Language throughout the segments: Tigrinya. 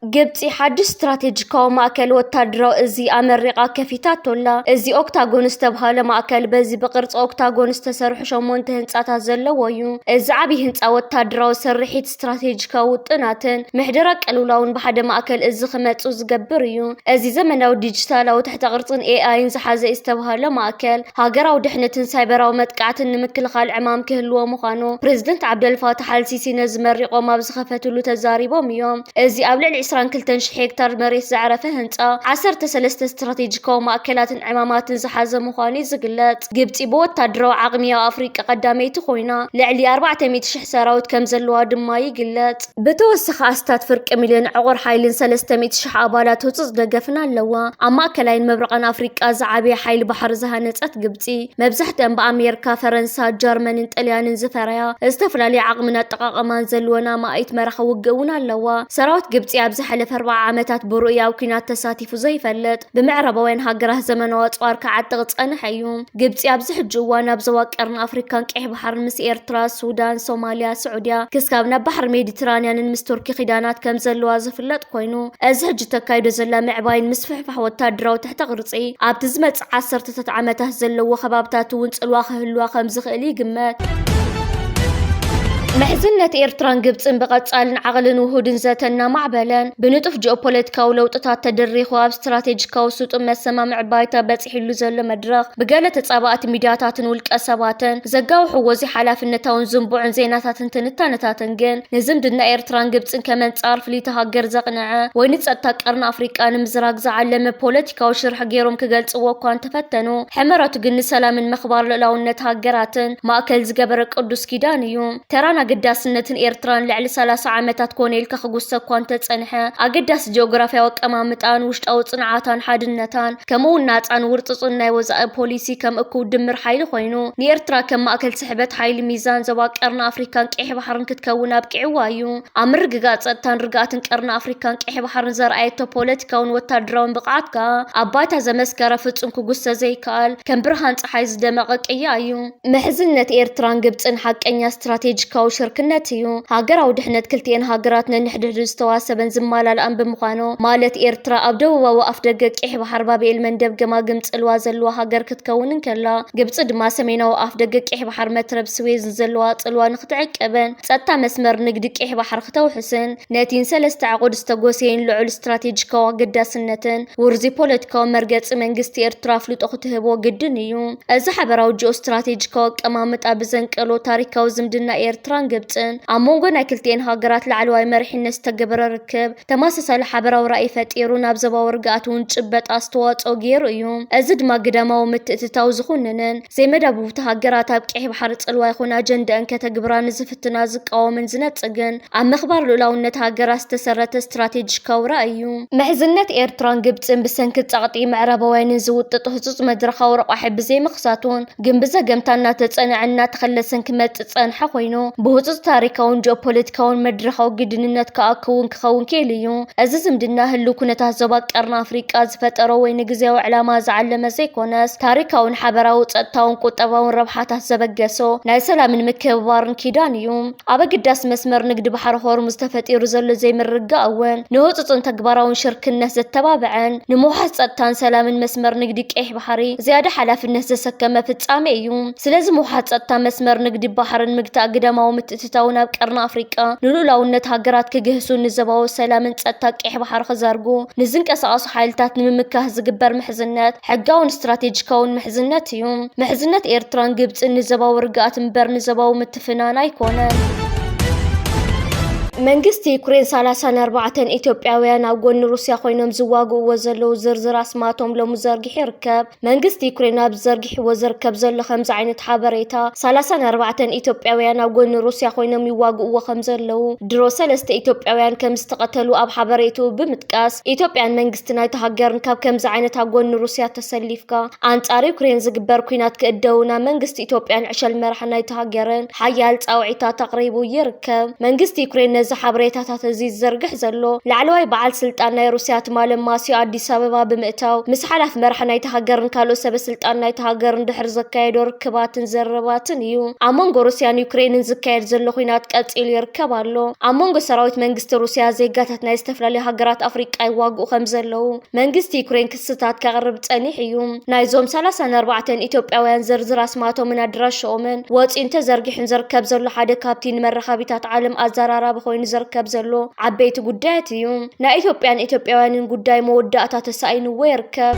جبتي حد استراتيجيكاو ماكل وتادرو ازي امريقا كفيتات ولا ازي اوكتاغون استبهاله ماكل بزي بقرص اوكتاغون استسرح شمونت هنصاتا زلو ويو ازي عبي هنصا وتادرو سرحيت استراتيجيكاو طناتن محدرا قلولاون بحد ماكل ازي خمصو زغبر يو ازي زمناو ديجيتالاو تحت قرصن اي نزحازه استبهاله ماكل هاجراو دحنتن سايبراو متقعتن نمكلخال عمام كهلو مخانو بريزيدنت عبد الفتاح السيسي نزمرقو ما بزخفتلو تزاريبوم يوم ازي ابلع 22 هكتار مريت زعرفه هنصا 13 استراتيجيكو ماكلات عمامات زحازه مخاني زقلت جبتي بوتادرو عقميه افريقيا قداميت خوينا لعلي 400 شح سراوت كم زلوا دما يقلت بتوسخ استات فرق مليون عقر حيل 300 شح ابالات وتص دغفنا لوا اما كلاين مبرقن افريقيا زعبي حيل بحر زهنصت جبتي مبزحتن بامريكا فرنسا جرمن طليان زفريا استفلالي عقمنا تقاقمان زلونا ما ايت مرخ وجونا لوا سراوت جبتي ابز حلف 4 عامات برؤيا وكينات تساتيف زيفلت بمعرب وين هاجره زمنوات صار كعتق صنحيوم جبتي ابز حجوانا بزواقرنا افريكان قح بحر مس ايرترا سودان صوماليا سعوديا كسكابنا بحر ميديترانيان مس تركي خدانات كم زلوا زفلت كوينو از حج تكايدو زلا معباين مسفحفح وتادرو تحت قرصي اب تزمت 10 عامات زلوا خبابتات ونصلوا خهلوا خمس خلي قمات محزنة إيرتران جبتن بقصالن عقلن وهودن زاتنا معبلن بنطف جيوبوليتيكاو لوطታት ተደሪኹ ኣብ ስትራቴጂካዊ ስጡም መሰማምዕ ባይታ በፂሒሉ ዘሎ መድረኽ ብገለ ተጻባኣት ሚድያታትን ውልቀ ሰባትን ዘጋውሑ ወዚ ሓላፍነታውን ዝንቡዕን ዜናታትን ትንታነታትን ግን ንዝምድና ኤርትራን ግብፅን ከመንጻር ፍሊተ ሃገር ዘቕንዐ ወይ ንጸጥታ ቀርኒ ኣፍሪቃ ንምዝራግ ዝዓለመ ፖለቲካዊ ሽርሕ ገይሮም ክገልጽዎ እኳ እንተፈተኑ ሕመረቱ ግን ንሰላምን ምኽባር ልዕላውነት ሃገራትን ማእከል ዝገበረ ቅዱስ ኪዳን እዩ ተራና قداسنتن إيرتران لعل 30 عامات كونيل كخجوس كونت تصنحه أقداس جغرافيا وقمامتان وشتاو صنعاتان حادنتان كمو نات عن ورتصنا وزاء بوليسي كم اكو دمر حيل خوينو نيرترا كم اكل سحبت حيل ميزان زواق قرن افريكان قيح بحرن كتكونا بقعوايو امر رغات صتان رغاتن قرن افريكان قيح بحرن زرعيتو بوليتيكاون وتادراون بقعاتكا اباتا زمسكره فصم كغوس زيكال كم برهان صحاي زدمق قيايو محزنت إيرتران جبصن حقኛ استراتيجيكاو شركنتيو هاجراو دحنت كلتين هاجراتنا نحدد استواسبن زمالال ان بمخانو مالت إيرترا ابدوا وافدق قيح بحر بابيل مندب جماجم صلوا زلوا هاجر كتكونن كلا ግብጽ ድማ ሰሜናዊ ኣፍደገ قيح بحر መትረብ ስዌዝ ዘለዋ ጽልዋ ንኽትዕቀበን ጸጥታ መስመር ንግዲ قيح بحر ክትውሕስን ነቲን ሰለስተ ዓቁድ ዝተጎሰየን ልዑል ስትራቴጂካዊ ኣገዳስነትን ውርዚ ፖለቲካዊ መርገጺ መንግስቲ ኤርትራ ፍልጦ ክትህቦ ግድን እዩ እዚ ሓበራዊ ጂኦ ስትራቴጂካዊ ኣቀማምጣ ብዘንቀሎ ታሪካዊ ዝምድና ኤርትራን ግብጽን ኣብ መንጎ ናይ ክልቲአን ሃገራት ላዕለዋይ መሪሕነት ዝተገበረ ርክብ ተመሳሳሊ ሓበራዊ ራእይ ፈጢሩ ናብ ዘባዊ ርግኣት እውን ጭበጥ ኣስተዋጽኦ ገይሩ እዩ እዚ ድማ ግዳማዊ ምትእትታው ዝኹንንን ዘይመዳብብቲ ሃገራት ኣብ قيح بحر ጽልዋ ይኹን ኣጀንዳን ከተግብራ ንዝፍትና ዝቃወምን ዝነጽግን ኣብ ምኽባር ልዕላውነት ሃገራት ዝተሰረተ ስትራቴጂካዊ ራእይ እዩ ምሕዝነት ኤርትራን ግብጽን ብሰንኪ ጸቕጢ ምዕራባውያን ዝውጥጥ ህጹጽ መድረኻዊ ረቋሒ ብዘይምኽሳቱን ግን ብዘገምታና ተጸንዐና ተኸለሰን ክመጽእ ጸንሐ ኮይኑ ብህጹጽ ታሪካውን ጂኦፖለቲካውን መድረኻዊ ግድንነት ክኣክውን ክኸውን ክእል እዩ እዚ ዝምድና ህልው ኩነታት ዞባ ቀርኒ ኣፍሪቃ ዝፈጠሮ ወይ ንግዜያዊ ዕላማ ዝዓለመ ዘይኮነስ ታሪካውን ሓበራዊ ጸጥታውን ቁጠባውን ረብሓታት ዘበገሶ ናይ ሰላምን ምክብባርን ኪዳን እዩ ኣብ ኣገዳሲ መስመር ንግዲ ባሕሪ ሆርሙዝ ተፈጢሩ ዘሎ ዘይምርጋእ እውን ንህጹጽን ተግባራውን ሽርክነት ዘተባብዐን ንምውሓዝ ጸጥታን ሰላምን መስመር ንግዲ قيح بحሪ ዝያዳ ሓላፍነት ዘሰከመ ፍጻሜ እዩ ስለዚ ምውሓዝ ጸጥታ መስመር ንግዲ ባሕርን ምግታእ ግዳማዊ ምትእትታውን ኣብ ቀርኒ ኣፍሪቃ ንልዑላውነት ሃገራት ክግህሱ ንዘባዊ ሰላምን ጸጥታ قيح بحر ክዘርጉ ንዝንቀሳቐሱ ሓይልታት ንምምካህ ዝግበር ምሕዝነት ሕጋውን ስትራቴጂካውን ምሕዝነት እዩ ምሕዝነት ኤርትራን ግብጽን ንዘባዊ ርግኣት እምበር ንዘባዊ ምትፍናን ኣይኮነን መንግስቲ ዩክሬን 34 ኢትዮጵያውያን ኣብ ጎኒ ሩስያ ኮይኖም ዝዋግእዎ ዘለው ዝርዝር ኣስማቶም ሎሙ ዘርጊሕ ይርከብ መንግስቲ ዩክሬን ኣብ ዘርጊሕዎ ዝርከብ ዘሎ ከምዚ ዓይነት ሓበሬታ 34 ኢትዮጵያውያን ኣብ ጎኒ ሩስያ ኮይኖም ይዋግእዎ ከም ዘለው ድሮ 3 ኢትዮጵያውያን ከም ዝተቀተሉ ኣብ ሓበሬቱ ብምጥቃስ ኢትዮጵያን መንግስቲ ናይቲ ሃገርን ካብ ከምዚ ዓይነት ኣብ ጎኒ ሩስያ ተሰሊፍካ ኣንጻር ዩክሬን ዝግበር ኩናት ክእደውና መንግስቲ ኢትዮጵያን ዕሸል መራሒ ናይቲ ሃገርን ሓያል ጻውዒታት ኣቕሪቡ ይርከብ መንግስቲ ዩክሬን ነዚ ሓበሬታታት እዚ ዝዘርግሕ ዘሎ ላዕለዋይ በዓል ስልጣን ናይ ሩስያ ትማል ማስዮ አዲስ አበባ ብምእታው ምስ ሓላፍ መራሒ ናይቲ ሃገርን ካልኦት ሰበስልጣን ናይቲ ሃገርን ድሕር ዘካየዶ ርክባትን ዘረባትን እዩ። ኣብ መንጎ ሩስያን ዩክሬንን ዝካየድ ዘሎ ኩናት ቀፂሉ ይርከብ ኣሎ። ኣብ መንጎ ሰራዊት መንግስቲ ሩስያ ዜጋታት ናይ ዝተፈላለዩ ሃገራት ኣፍሪቃ ይዋግኡ ከም ዘለው መንግስቲ ዩክሬን ክስታት ከቅርብ ፀኒሕ እዩ። ናይዞም 34 ኢትዮጵያውያን ዝርዝር ኣስማቶምን ኣድራሾምን ወፂን ተዘርጊሕን ዝርከብ ዘሎ ሓደ ካብቲ ንመራኸቢታት ዓለም ኣዘራራቢ ኮይኑ ዝርከብ ዘሎ ዓበይቲ ጉዳያት እዩ። ናይ ኢትዮጵያን ኢትዮጵያውያንን ጉዳይ መወዳእታ ተሳኢንዎ ይርከብ።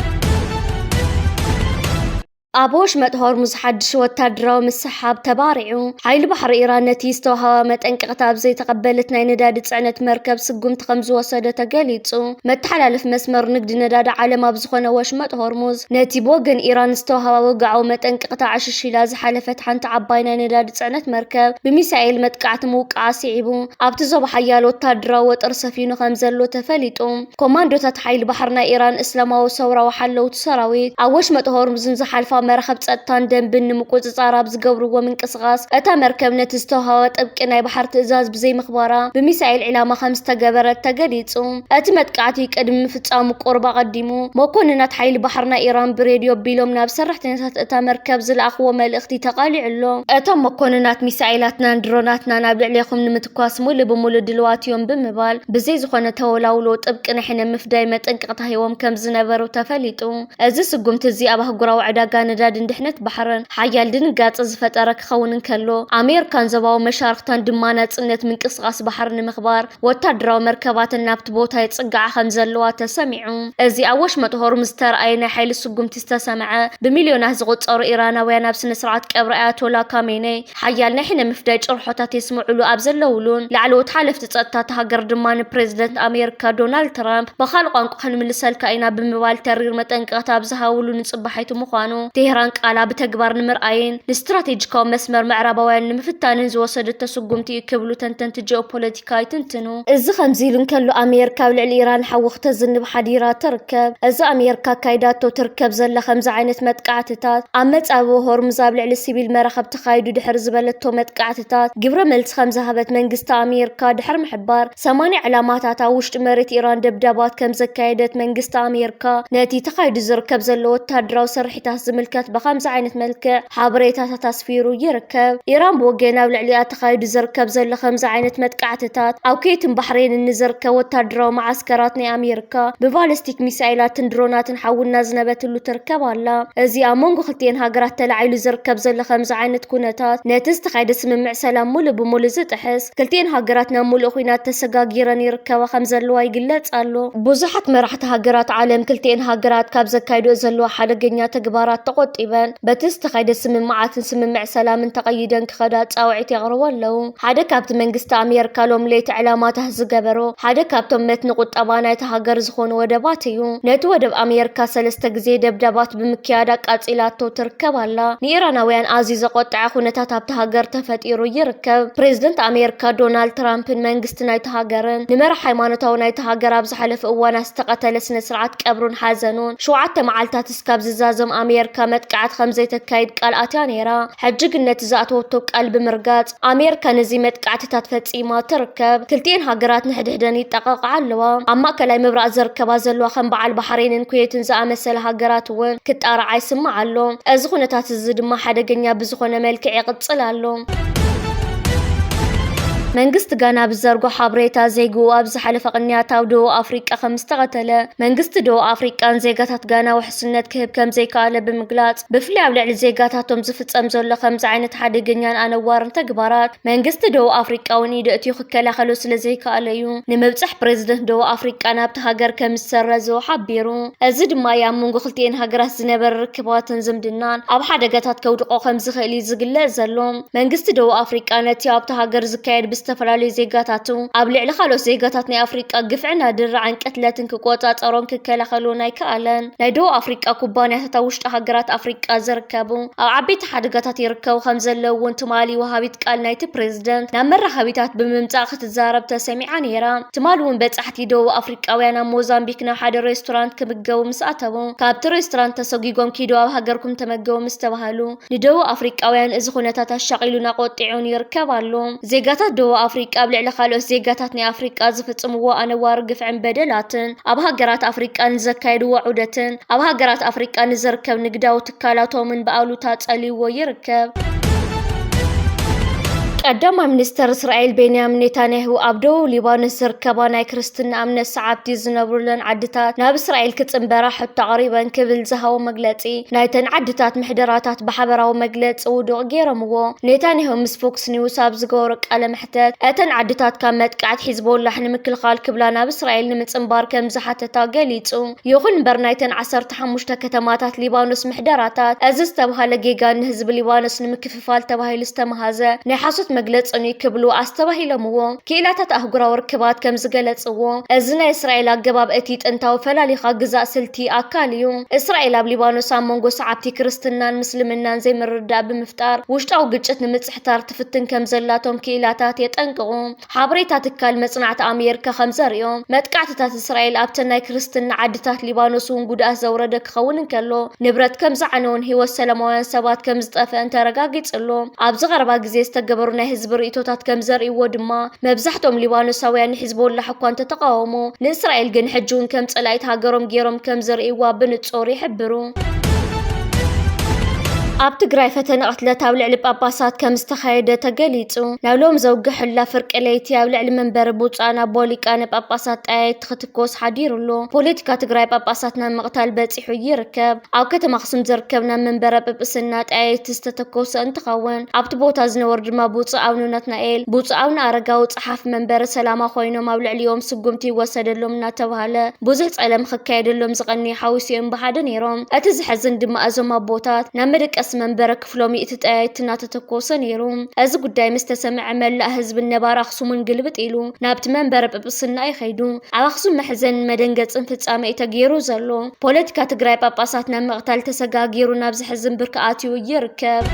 አቦሽ መጥሆርሙዝ ሓድሽ ወታደራዊ ምስሓብ ተባሪዑ ሓይሊ ባሕሪ ኢራን ነቲ ዝተወሃበ መጠንቀቕታ ብዘይ ተቐበለት ናይ ነዳዲ ጽዕነት መርከብ ስጉምቲ ከም ዝወሰደ ተገሊጹ። መተሓላለፍ መስመር ንግዲ ነዳዲ ዓለም ኣብ ዝኾነ ወሽመጥ ሆርሙዝ ነቲ ብወገን ኢራን ዝተወሃበ ወግዓዊ መጠንቀቕታ ዓሽሽላ ዝሓለፈት ሓንቲ ዓባይ ናይ ነዳዲ ጽዕነት መርከብ ብሚሳኤል መጥቃዕቲ ምውቃዓ ስዒቡ ኣብቲ ዞባ ሓያል ወታደራዊ ወጥር ሰፊኑ ከም ዘሎ ተፈሊጡ። ኮማንዶታት ሓይሊ ባሕሪ ናይ ኢራን እስላማዊ ሰውራዊ ሓለውቲ ሰራዊት ኣብ ወሽመጥ ሆርሙዝን ዝሓልፋ መራኸብ ጸጥታን ደንብን ንምቁጽጻር ኣብ ዝገብርዎ ምንቅስቓስ እታ መርከብ ነቲ ዝተወሃበ ጥብቂ ናይ ባሕሪ ትእዛዝ ብዘይ ምኽባራ ብሚሳኤል ዕላማ ከም ዝተገበረት ተገሊጹ። እቲ መጥቃዕቲ ቅድሚ ምፍጻሙ ቁርባ ቀዲሙ መኮንናት ሓይሊ ባሕሪ ናይ ኢራን ብሬድዮ ኣቢሎም ናብ ሰራሕተኛታት እታ መርከብ ዝለኣኽዎ መልእኽቲ ተቓሊዑሎ። እቶም መኮንናት ሚሳኤላትናን ድሮናትና ናብ ልዕሊኹም ንምትኳስ ሙሉእ ብሙሉእ ድልዋት እዮም ብምባል ብዘይ ዝኾነ ተወላውሎ ጥብቂ ንሕነ ምፍዳይ መጠንቀቕታ ሂቦም ከም ዝነበሩ ተፈሊጡ። እዚ ስጉምቲ እዚ ኣብ ኣህጉራዊ ዕዳጋ ነዳድን ድሕነት ባሕርን ሓያል ድንጋጸ ዝፈጠረ ክኸውን እንከሎ ኣሜሪካን ዞባዊ መሻርክታን ድማ ናጽነት ምንቅስቓስ ባሕሪ ንምኽባር ወታደራዊ መርከባትን ናብቲ ቦታ ይጽጋዓ ከም ዘለዋ ተሰሚዑ። እዚ ኣብ ወሽመጥ ሆርሙዝ ዝተረኣየ ናይ ሓይሊ ስጉምቲ ዝተሰምዐ ብሚልዮናት ዝቑጸሩ ኢራናውያን ኣብ ስነ ስርዓት ቀብሪ ኣያቶላ ካሜኔይ ሓያል ናይ ሕነ ምፍዳይ ጭርሖታት የስምዑሉ ኣብ ዘለውሉን ላዕለዎት ሓለፍቲ ጸጥታ ሃገር ድማ ንፕሬዚደንት ኣሜሪካ ዶናልድ ትራምፕ ብኻልእ ቋንቋ ክንምልሰልካ ኢና ብምባል ተሪር መጠንቀቕታ ኣብ ዝሃብሉ ንጽባሒቱ ምዃኑ ቴህራን ቃላ በተግባር ንምርአይን ለስትራቴጂካዊ መስመር ምዕራባውያን ንምፍታንን ዝወሰደት ተስጉምቲ ይክብሉ ተንተንቲ ጂኦፖለቲካዊ ትንትኑ። እዚ ከምዚ ኢሉ እንከሎ ኣሜሪካ ኣብ ልዕሊ ኢራን ሓወኽተ ዝንብ ሓዲራ ትርከብ። እዚ ኣሜሪካ ካይዳቶ ትርከብ ዘላ ከምዚ ዓይነት መጥቃዕትታት ኣብ መጻብኡ ሆርሙዝ ኣብ ልዕሊ ሲቪል መራኸብ ተኻይዱ ድሕር ዝበለቶ መጥቃዕትታት ግብረ መልሲ ከም ዝሃበት መንግስቲ ኣሜሪካ ድሕር ምሕባር 80 ዕላማታት ኣብ ውሽጢ መሬት ኢራን ደብዳባት ከም ዘካየደት መንግስቲ ኣሜሪካ ነቲ ተኻይዱ ዝርከብ ዘሎ ወታደራዊ ስርሒታት ዝምልከት በኸምዚ ዓይነት መልክዕ ሓበሬታታት ኣስፊሩ ይርከብ። ኢራን ብወገን ኣብ ልዕሊኣ ተኻይዱ ዝርከብ ዘሎ ከምዚ ዓይነት መጥቃዕትታት ኣብ ኩዌትን ባሕሬንን ንዝርከብ ወታደራዊ ማዓስከራት ናይ ኣሜሪካ ብባሊስቲክ ሚሳኤላትን ድሮናትን ሓውና ዝነበትሉ ትርከብ ኣላ። እዚ ኣብ መንጎ ክልቲአን ሃገራት ተላዒሉ ዝርከብ ዘሎ ከምዚ ዓይነት ኩነታት ነቲ ዝተኻየደ ስምምዕ ሰላም ሙሉእ ብሙሉእ ዝጥሕስ ክልቲአን ሃገራት ናብ ሙሉእ ኩናት ተሰጋጊረን ይርከባ ከም ዘለዋ ይግለጽ ኣሎ። ብዙሓት መራሕቲ ሃገራት ዓለም ክልቲአን ሃገራት ካብ ዘካይድኦ ዘለዋ ሓደገኛ ተግባራት ተቆጢበን በቲ ዝተኻየደ ስምምዓትን ስምምዕ ሰላምን ተቐይደን ክኸዳ ጻውዒት የቕርቡ ኣለዉ። ሓደ ካብቲ መንግስቲ ኣሜሪካ ሎም ለይቲ ዕላማታት ዝገበሮ ሓደ ካብቶም መትኒ ቁጠባ ናይቲ ሃገር ዝኾኑ ወደባት እዩ። ነቲ ወደብ ኣሜሪካ 3 ግዜ ደብዳባት ብምክያድ ኣቃጺላቶ ትርከብ ኣላ። ንኢራናውያን ኣዝዩ ዘቆጥዐ ኩነታት ኣብቲ ሃገር ተፈጢሩ ይርከብ። ፕሬዚደንት ኣሜሪካ ዶናልድ ትራምፕን መንግስቲ ናይቲ ሃገርን ንመራሒ ሃይማኖታዊ ናይቲ ሃገር ኣብ ዝሓለፈ እዋናት ዝተቐተለ ስነ ስርዓት ቀብሩን ሓዘኑን 7 መዓልታት እስካብ ዝዛዘም ኣሜሪካ መጥቃዕቲ ከም ዘይተካይድ ቃል ኣትያ ነይራ። ሕጂ ግን ነቲ ዝኣተወቶ ቃል ብምርጋጽ ኣሜሪካ ነዚ መጥቃዕትታት ፈጺማ ትርከብ። ክልቲአን ሃገራት ንሕድሕደን ይጠቃቕዓ ኣለዋ። ኣብ ማእከላይ ምብራቕ ዝርከባ ዘለዋ ከም በዓል ባሕሬንን ኩዌትን ዝኣመሰለ ሃገራት እውን ክጣርዓ ይስማዕ ኣሎ። እዚ ኩነታት እዚ ድማ ሓደገኛ ብዝኾነ መልክዕ ይቕጽል ኣሎ። መንግስቲ ጋና ብዘርጎ ሓበሬታ ዘይግኡ ኣብ ዝሓለፈ ቅንያት ኣብ ደቡብ ኣፍሪቃ ከም ዝተቐተለ መንግስቲ ደቡብ ኣፍሪቃን ዜጋታት ጋና ውሕስነት ክህብ ከም ዘይከኣለ ብምግላጽ ብፍላይ ኣብ ልዕሊ ዜጋታቶም ዝፍጸም ዘሎ ከምዚ ዓይነት ሓደገኛን ኣነዋርን ተግባራት መንግስቲ ደቡብ ኣፍሪቃውን ኢዱ እትዩ ክከላኸሎ ስለ ዘይከኣለ እዩ ንምብጻሕ ፕሬዚደንት ደቡብ ኣፍሪቃ ናብቲ ሃገር ከም ዝሰረዙ ሓቢሩ። እዚ ድማ ኣብ መንጎ ክልቲአን ሃገራት ዝነበረ ርክባትን ዝምድናን ኣብ ሓደጋታት ከውድቆ ከም ዝኽእል ዝግለጽ ዘሎ መንግስቲ ደቡብ ኣፍሪቃ ነቲ ኣብቲ ሃገር ዝካየድ ዝተፈላለዩ ዜጋታቱ ኣብ ልዕሊ ካልኦት ዜጋታት ናይ ኣፍሪቃ ግፍዕና ድርዓን ቅትለትን ክቆጻጸሮን ክከላኸሉን ኣይከኣለን። ናይ ደቡብ ኣፍሪቃ ኩባንያታት ኣብ ውሽጢ ሃገራት ኣፍሪቃ ዝርከቡ ኣብ ዓበይቲ ሓደጋታት ይርከቡ ከም ዘለዉ እውን ትማሊ ወሃቢት ቃል ናይቲ ፕሬዚደንት ናብ መራኸቢታት ብምምጻእ ክትዛረብ ተሰሚዓ ነይራ። ትማሊ እውን በጻሕቲ ደቡብ ኣፍሪቃውያን ኣብ ሞዛምቢክ ናብ ሓደ ሬስቶራንት ክምገቡ ምስ ኣተቡ ካብቲ ሬስቶራንት ተሰጊጎም ኪዶ ኣብ ሃገርኩም ተመገቡ ምስ ተባሃሉ ንደቡብ ኣፍሪቃውያን እዚ ኩነታት ኣሻቒሉን ኣቆጢዑን ይርከብ ኣሎ። ዜጋታት ዞባ ኣፍሪቃ ብልዕሊ ካልኦት ዜጋታት ናይ ኣፍሪቃ ዝፍጽምዎ ኣነዋር ግፍዕን በደላትን ኣብ ሃገራት ኣፍሪቃ ንዘካየድዎ ዑደትን ኣብ ሃገራት ኣፍሪቃ ንዝርከብ ንግዳዊ ትካላቶምን በኣሉታ ጸሊይዎ ይርከብ። ቀዳማይ ሚኒስተር እስራኤል ቤንያሚን ኔታንያሁ ኣብ ደቡብ ሊባኖስ ዝርከባ ናይ ክርስትና እምነት ሰዓብቲ ዝነብሩለን ዓድታት ናብ እስራኤል ክጽምበራ ሕቶ ኣቕሪበን ክብል ዝሃቦ መግለጺ ናይተን ዓድታት ምሕደራታት ብሓበራዊ መግለጺ ውዱቕ ገይሮምዎ። ኔታንያሁ ምስ ፎክስ ኒውስ ኣብ ዝገበሮ ቃለ መሕተት እተን ዓድታት ካብ መጥቃዕቲ ሒዝቦላህ ንምክልኻል ክብላ ናብ እስራኤል ንምጽምባር ከም ዝሓተታ ገሊጹ። ይኹን እምበር ናይተን 15 ከተማታት ሊባኖስ ምሕደራታት እዚ ዝተባሃለ ጌጋ ንህዝቢ ሊባኖስ ንምክፍፋል ተባሂሉ ዝተመሃዘ ናይ ሓሶት መግለጽኒ ክብሉ ኣስተባሂሎምዎ። ክኢላታት ኣህጉራዊ ርክባት ከም ዝገለጽዎ እዚ ናይ እስራኤል ኣገባብ እቲ ጥንታዊ ፈላሊኻ ግዛእ ስልቲ ኣካል እዩ። እስራኤል ኣብ ሊባኖስ ኣብ መንጎ ሰዓብቲ ክርስትናን ምስልምናን ዘይምርዳእ ብምፍጣር ውሽጣዊ ግጭት ንምጽሕታር ትፍትን ከም ዘላቶም ክኢላታት የጠንቅቑ። ሓበሬታ ትካል መጽናዕቲ ኣሜሪካ ከም ዘርእዮ መጥቃዕትታት እስራኤል ኣብተን ናይ ክርስትና ዓድታት ሊባኖስ እውን ጉድኣት ዘውረደ ክኸውን እንከሎ ንብረት ከም ዝዓነውን ህይወት ሰላማውያን ሰባት ከም ዝጠፍአን ተረጋጊጽሎ። ኣብዚ ቀረባ ግዜ ዝተገበሩ ናይ ህዝቢ ርእቶታት ከም ዘርእይዎ ድማ መብዛሕቶም ሊባኖሳውያን ሒዝቦላህ እኳ እንተተቃወሙ ንእስራኤል ግን ሕጂ እውን ከም ጸላኢት ሃገሮም ገይሮም ከም ዘርእይዋ ብንጹር ይሕብሩ። ኣብ ትግራይ ፈተነ ቅትለት ኣብ ልዕሊ ጳጳሳት ከም ዝተኻየደ ተገሊጹ። ናብ ሎም ዘውግሕላ ፍርቂ ለይቲ ኣብ ልዕሊ መንበሪ ቡፃና ቦሊቃነ ጳጳሳት ጠያይት ክትኮስ ሓዲሩሎ። ፖለቲካ ትግራይ ጳጳሳት ናብ ምቕታል በፂሑ ይርከብ። ኣብ ከተማ ኣክሱም ዝርከብ ናብ መንበረ ጵጵስና ጠያይት ዝተተኮሰ እንትኸውን ኣብቲ ቦታ ዝነበሩ ድማ ቡፁእ ኣቡነ ናትናኤል፣ ቡፁእ ኣቡነ ኣረጋዊ ጸሓፍ መንበረ ሰላማ ኮይኖም ኣብ ልዕሊኦም ስጉምቲ ይወሰደሎም እናተባሃለ ብዙሕ ጸለም ክካየደሎም ዝቐኒ ሓዊሲኦም ብሓደ ነይሮም። እቲ ዝሕዝን ድማ እዞም ኣቦታት ናብ መደቀስ መንበረ ክፍሎም ይእትጠያይት እናተተኮሰ ነይሩ። እዚ ጉዳይ ምስ ተሰምዐ መላእ ህዝቢ ነባር ኣክሱምን ግልብጥ ኢሉ ናብቲ መንበረ ጵጵስና ይኸይዱ። ኣብ ኣክሱም መሕዘን መደንገጽን ፍጻሜ ተገይሩ ዘሎ። ፖለቲካ ትግራይ ጳጳሳት ናብ ምቕታል ተሰጋጊሩ ናብ ዝሕዝን ብርኪ ኣትዩ ይርከብ።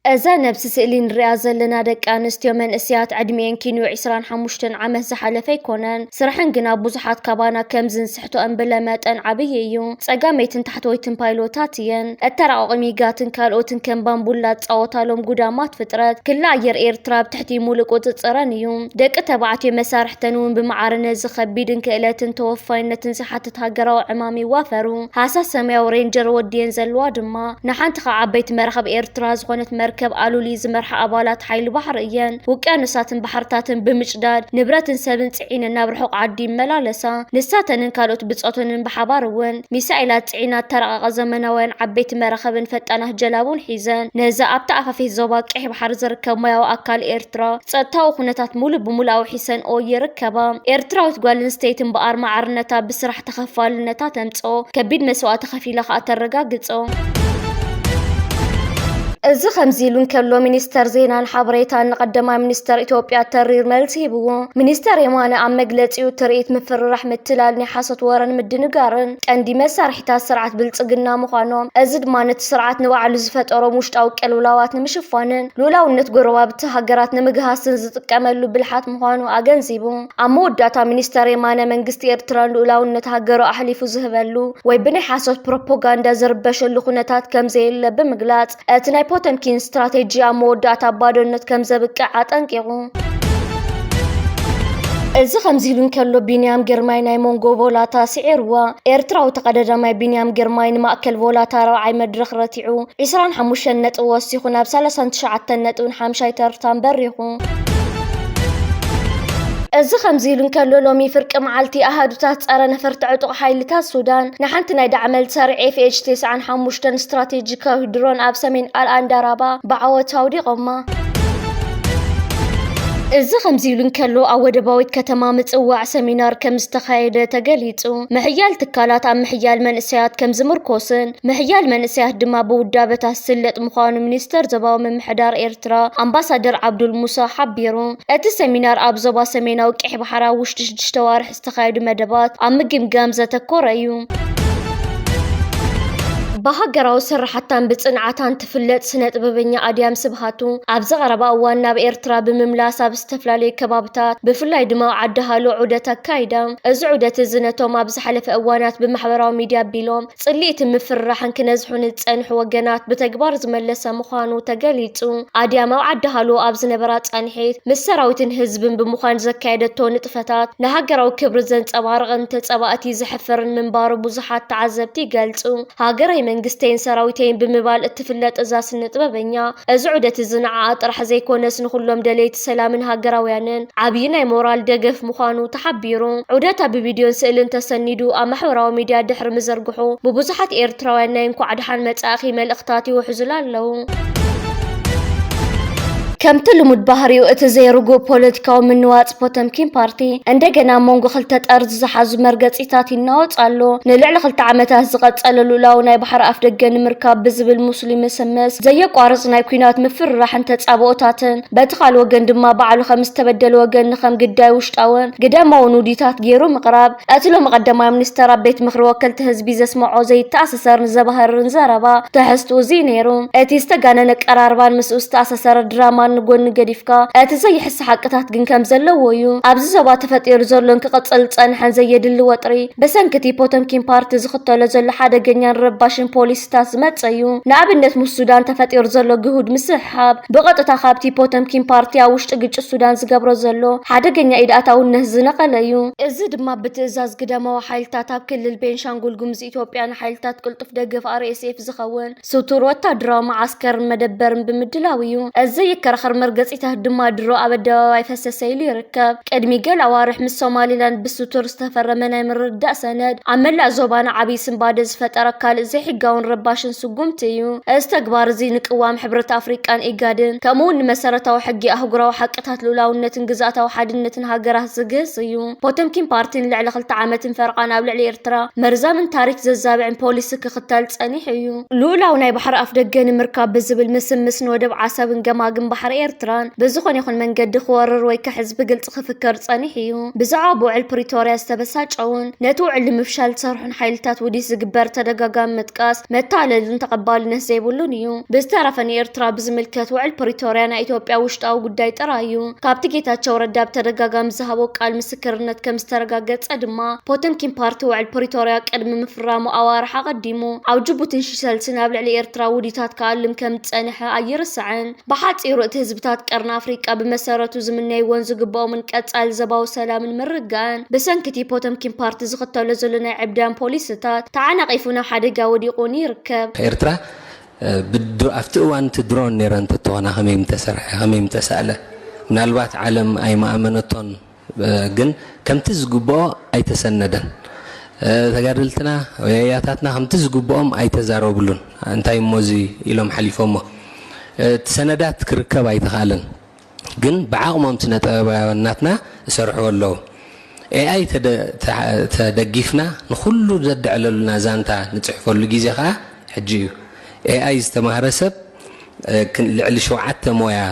እዛ ነብሲ ስእሊ ንሪኣ ዘለና ደቂ ኣንስትዮ መንእስያት ዕድሜአን ኪንዩ 25 ዓመት ዝሓለፈ ይኮነን። ስራሕን ግና ብዙሓት ካባና ከም ዝንስሕቶአን ብለ መጠን ዓብይ እዩ። ጸጋመይትን ታሕተወይትን ፓይሎታት እየን። እተራቐቕ ሚጋትን ካልኦትን ከም ባምቡላ ጻወታሎም ጉዳማት ፍጥረት ክላ ኣየር ኤርትራ ብትሕቲ ሙሉእ ቁፅጽረን እዩ። ደቂ ተባዕትዮ መሳርሕተን እውን ብማዕርነ ዝኸቢድን ክእለትን ተወፋይነትን ዝሓትት ሃገራዊ ዕማም ይዋፈሩ። ሃሳስ ሰማያዊ ሬንጀር ወዲየን ዘለዋ ድማ ንሓንቲ ካብ ዓበይቲ መራኸብ ኤርትራ ዝኾነት መርከብ ኣሉሊ ዝመርሐ ኣባላት ሓይሊ ባሕሪ እየን። ውቅያኖሳትን ባሕርታትን ብምጭዳድ ንብረትን ሰብን ጽዒነን ናብ ርሑቕ ዓዲ ይመላለሳ። ንሳተንን ካልኦት ብጾተንን ብሓባር እውን ሚሳኤላት ጽዒናት ተረቓቐ ዘመናውያን ዓበይቲ መራኸብን ፈጣናት ጀላቡን ሒዘን ነዛ ኣብቲ ኣፋፌት ዞባ ቀይሕ ባሕሪ ዝርከብ ሙያዊ ኣካል ኤርትራ ጸጥታዊ ኩነታት ሙሉእ ብሙሉእ ኣውሒሰን ይርከባ። ኤርትራዊት ጓል ኣንስተይትን ብኣርማ ዓርነታ ብስራሕ ተኸፋልነታ ተምጽኦ ከቢድ መስዋዕቲ ከፊላ ከዓ ተረጋግጾ። እዚ ከምዚ ኢሉ እንከሎ ሚኒስተር ዜናን ሓበሬታን ንቀዳማይ ሚኒስተር ኢትዮጵያ ተሪር መልሲ ሂብዎ። ሚኒስተር የማነ ኣብ መግለጺኡ ትርኢት ምፍርራሕ ምትላል ናይ ሓሶት ወረን ምድንጋርን ቀንዲ መሳርሒታት ስርዓት ብልጽግና ምዃኖም እዚ ድማ ነቲ ስርዓት ንባዕሉ ዝፈጠሮም ውሽጣዊ ቅልውላዋት ንምሽፋንን ሉላውነት ጎረባብቲ ሃገራት ንምግሃስን ዝጥቀመሉ ብልሓት ምዃኑ ኣገንዚቡ። ኣብ መወዳእታ ሚኒስተር የማነ መንግስቲ ኤርትራ ሉላውነት ሃገሩ ኣሕሊፉ ዝህበሉ ወይ ብናይ ሓሶት ፕሮፓጋንዳ ዝርበሸሉ ኩነታት ከም ዘየለ ብምግላጽ እቲ ናይ ፖተምኪን ስትራቴጂ ኣብ መወዳእታ ባዶነት ከም ዘብቅዕ ኣጠንቂቑ። እዚ ከምዚ ኢሉ እንከሎ ቢንያም ግርማይ ናይ ሞንጎ ቮላታ ስዒርዋ። ኤርትራዊ ተቀዳዳማይ ቢንያም ግርማይ ንማእከል ቮላታ 4ይ መድረኽ ረቲዑ 25 ነጥቢ ወሲኹ ናብ 39 ነጥብን 5 ተርታን በሪኹ። እዚ ከምዚ ኢሉ እንከሎ ሎሚ ፍርቂ መዓልቲ ኣሃዱታት ጸረ ነፈርቲ ዕጡቕ ሓይልታት ሱዳን ንሓንቲ ናይ ዳዕመል ሰሪ ኤፍ-95 ስትራቴጂካዊ ድሮን ኣብ ሰሜን ኣልኣንዳራባ ብዓወት ኣውዲቖማ። እዚ ከምዚ ኢሉ እንከሎ ኣብ ወደባዊት ከተማ ምጽዋዕ ሰሚናር ከም ዝተኻየደ ተገሊጹ። ምሕያል ትካላት ኣብ ምሕያል መንእሰያት ከም ዝምርኮስን ምሕያል መንእሰያት ድማ ብውዳበታት ዝስለጥ ምዃኑ ሚኒስተር ዞባዊ ምምሕዳር ኤርትራ ኣምባሳደር ዓብዱል ሙሳ ሓቢሩ። እቲ ሰሚናር ኣብ ዞባ ሰሜናዊ ቀይሕ ባሕሪ ውሽጢ 6 ዋርሕ ዝተኻየዱ መደባት ኣብ ምግምጋም ዘተኮረ እዩ። بهاجراو سرحتان بصنعتان تفلت سنة طببኛ أديام سبهاتو أبز غربا وانا بإرترا بمملاس بستفلالي كبابتات بفلاي دما عدهالو عودة كايدا از عودة زنتهم أبز حلف أوانات بمحبراو ميديا بيلوم صليت مفرحن كنزحون تصنح وجنات بتكبار زملسة مخانو تقليتو أديام عدهالو أبز نبرات أنحيت مسراوتن هزبن بمخان زكايدتو نطفتات نهاجراو كبر زنت أبارغن تتصبأتي زحفرن من بارو بزحات تعذبتي قلتو هاجراي منجستين سراويتين بمبال اتفلت أزاس النطببنيا أزعودة الزنعة طرح زي كونس نخلهم دليت سلام هاجراويانن عبينا مورال دقف مخانو تحبيرو عودتها بفيديو سئلن تسندو أمحوراو ميديا دحر مزرقحو ببزحات إيرتراويان ينكو عدحان متأخي ملأختاتي وحزلان لو كم تلمد بحريو اتزيرغو بوليتيكاو منواص بوتمكين بارتي عندنا مونغو خلتت ارض زحاز مرغصيتات يناوصالو نلعل خلت عامتات زقصللو لاو ناي بحر اف دغن مركاب بزبل مسلم سمس زي قارص ناي كوينات مفرح انت تصابوتاتن بتخال وجن دما بعلو خمس تبدل وجن خم قداي وشطاون قدامو نوديتات غيرو مقراب اتلو مقدما منستر بيت مخر وكلت حزبي زسمعو زي تاسسر زبهر نزربا تحستو زينيرو اتي استغانن قراربان مسؤس تاسسر دراما نقول نقديفكا اتزي حس حقتات جن كم زلويو ابز زبا تفطير زولن كقصل صنحن زي يدل وطري بسنكتي بوتمكين بارتي زخطله زل حدا جنيان رباشن بوليس تاس مصيو نابنت مو السودان تفطير زلو جهود مسحاب بقطتا خابتي بوتمكين بارتي اوشط قጭ السودان زغبرو زلو حدا جنيا ايداتاو نهزنقليو از دما بتزاز قدامو حيلتات كلل بينشانغول غمز ايثيوبيان حيلتات قلطف دغف ار اس اف زخون سوتور وتادرا معسكر مدبرن بمدلاويو ازي كرخر مرغصيته دما درو ابدا يفسسيلي يركب قدمي قال اوارح من سوماليلاند بسوتور استفرمنا من رداء سند عمل زوبانا عبي سنبادز فتركال زي حقاون رباشن سقمتيو استكبار زي نقوام حبرة افريقان ايغادن كمون مسارتاو حقي اهغراو حقتات لولاونتن غزاتاو حدنتن هاغراه زغسيو بوتمكين بارتين لعل خلت عامتن فرقان ابلع ايرترا مرزامن تاريخ ززابعن بوليس كختال صنيحيو لولاو ناي بحر افدغن مركاب بزبل مسمس نودب عصبن جماغن بحر إيرتران بزخون يخون من قد خورر ويك حزب قلت خفكر صنيحيو بزعابو عل بريتوريا استبساجعون نتوع اللي مفشال تصرحون حيلتات وديس قبر تدقاقام متقاس متالدن تقبال نسيبولونيو بستعرفن إيرترا بزملكت وعل بريتوريا نا إثيوبيا وشتاو قداي ترايو كابتكيتات شو رداب تدقاقام زهبو قال مسكرنت كمسترقاقات أدما بوتمكين بارتي وعل بريتوريا قدم مفرامو أوارحا قديمو أو جبوتن شسال سنابل على إيرترا وديتات كالم كم تسانحا أي رسعن بحات إيرو هزبتات قرن افريقيا بمسارته زمناي ونز غباو من قصال زباو سلام مرغان بسنكتي بوتمكين بارتي زختلو زلنا عبدان بوليسات تعانقيفنا حدقا وديقون يركب إيرترا بدو افتوان تدرون نيران تتوانا هميم تسرح هميم تسأله من الوقت عالم اي ما امنتون جن كم تزغبو اي تسندن تقارلتنا وياتاتنا هم تزغبوهم اي تزاروبلون انتاي موزي الهم حليفهم تسندات كركب ايتخالن جن بعقمهم تنطبايناتنا يسرحوا له اي تدقيفنا نخلو زدعللنا زانتا نصحفلو غيزي خا حجيو اي استمهرسب لعل شوعته مويا